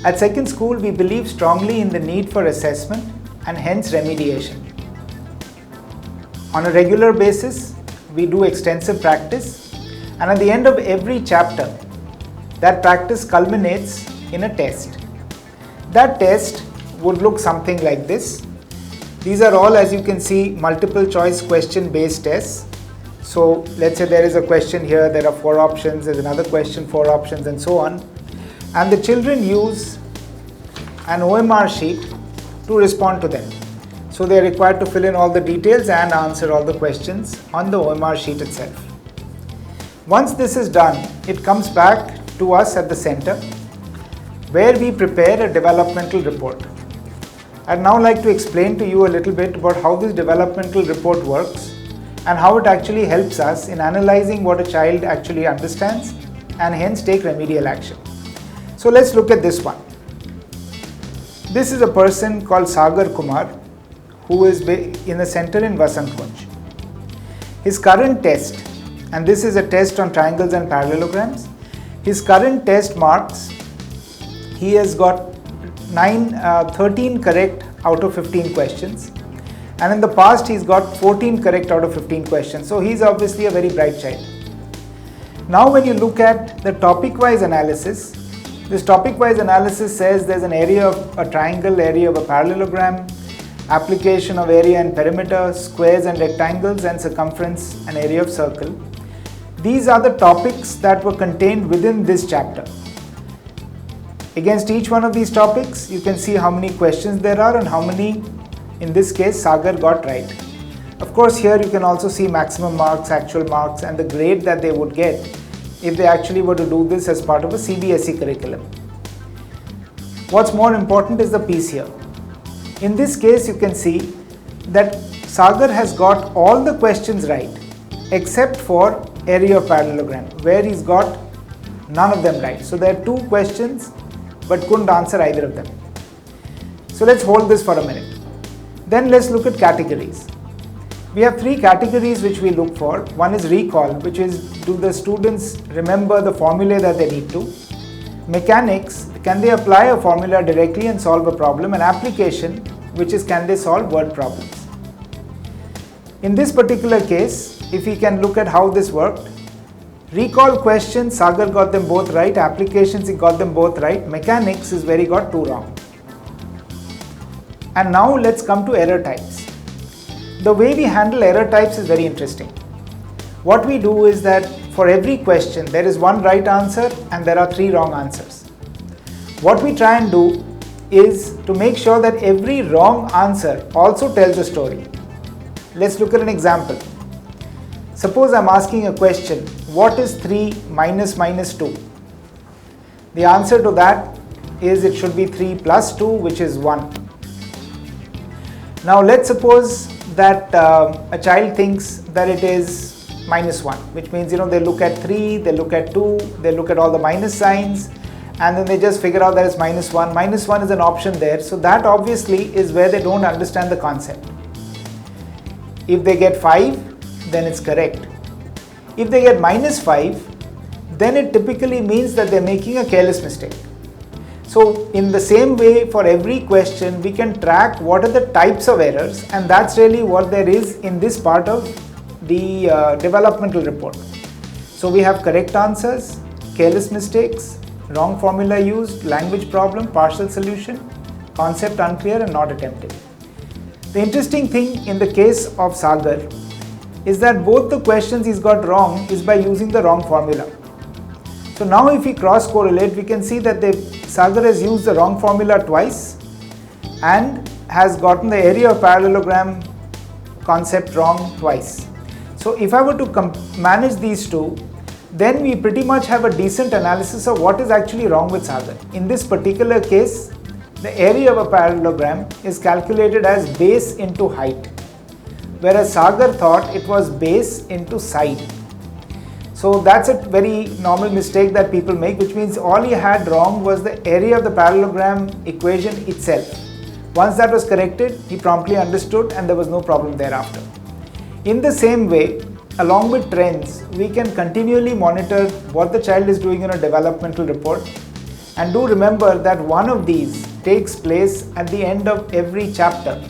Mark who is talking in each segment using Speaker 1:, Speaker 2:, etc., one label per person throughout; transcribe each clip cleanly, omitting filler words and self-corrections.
Speaker 1: At Second School, we believe strongly in the need for assessment and hence remediation. On a regular basis, we do extensive practice, and at the end of every chapter, that practice culminates in a test. That test would look something like this. These are all, as you can see, multiple choice question based tests. So let's say there is a question here, there are 4 options, there's another question, 4 options, and so on. And the children use an OMR sheet to respond to them. So they are required to fill in all the details and answer all the questions on the OMR sheet itself. Once this is done, it comes back to us at the center, where we prepare a developmental report. I'd now like to explain to you a little bit about how this developmental report works and how it actually helps us in analyzing what a child actually understands and hence take remedial action. So let's look at this one. This is a person called Sagar Kumar, who is in a center in Vasant Kunj. His current test, and this is a test on triangles and parallelograms, his current test marks, he has got 13 correct out of 15 questions, and in the past he's got 14 correct out of 15 questions, so he's obviously a very bright child. Now when you look at the topic-wise analysis, this topic-wise analysis says there's an area of a triangle, area of a parallelogram, application of area and perimeter, squares and rectangles, and circumference and area of circle. These are the topics that were contained within this chapter. Against each one of these topics, you can see how many questions there are and how many, in this case, Sagar got right. Of course, here you can also see maximum marks, actual marks, and the grade that they would get if they actually were to do this as part of a CBSE curriculum. What's more important is the piece here. In this case, you can see that Sagar has got all the questions right except for area of parallelogram, where he's got none of them right. So there are 2 questions but couldn't answer either of them. So let's hold this for a minute. Then let's look at categories. We have 3 categories which we look for. One is recall, which is, do the students remember the formulae that they need to? Mechanics, can they apply a formula directly and solve a problem? And application, which is, can they solve word problems? In this particular case, if we can look at how this worked, recall questions, Sagar got them both right. Applications, he got them both right. Mechanics is where he got 2 wrong. And now let's come to error types. The way we handle error types is very interesting. What we do is that for every question, there is 1 right answer and there are 3 wrong answers. What we try and do is to make sure that every wrong answer also tells a story. Let's look at an example. Suppose I'm asking a question, what is 3 minus minus 2? The answer to that is it should be 3 plus 2, which is 1. Now let's suppose that a child thinks that it is minus 1, which means, they look at 3, they look at 2, they look at all the minus signs, and then they just figure out that it's minus 1. Minus 1 is an option there, so that obviously is where they don't understand the concept. If they get 5, then it's correct. If they get minus 5, then it typically means that they're making a careless mistake. So in the same way, for every question, we can track what are the types of errors, and that's really what there is in this part of the developmental report. So we have correct answers, careless mistakes, wrong formula used, language problem, partial solution, concept unclear and not attempted. The interesting thing in the case of Sagar is that both the questions he's got wrong is by using the wrong formula. So now if we cross correlate, we can see that Sagar has used the wrong formula twice and has gotten the area of parallelogram concept wrong twice. So if I were to manage these two, then we pretty much have a decent analysis of what is actually wrong with Sagar. In this particular case, the area of a parallelogram is calculated as base into height, whereas Sagar thought it was base into side. So that's a very normal mistake that people make, which means all he had wrong was the area of the parallelogram equation itself. Once that was corrected, he promptly understood and there was no problem thereafter. In the same way, along with trends, we can continually monitor what the child is doing in a developmental report And do remember that one of these takes place at the end of every chapter.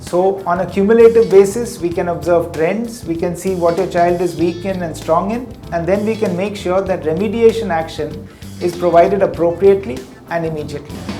Speaker 1: So on a cumulative basis, we can observe trends, we can see what your child is weak in and strong in, and then we can make sure that remediation action is provided appropriately and immediately.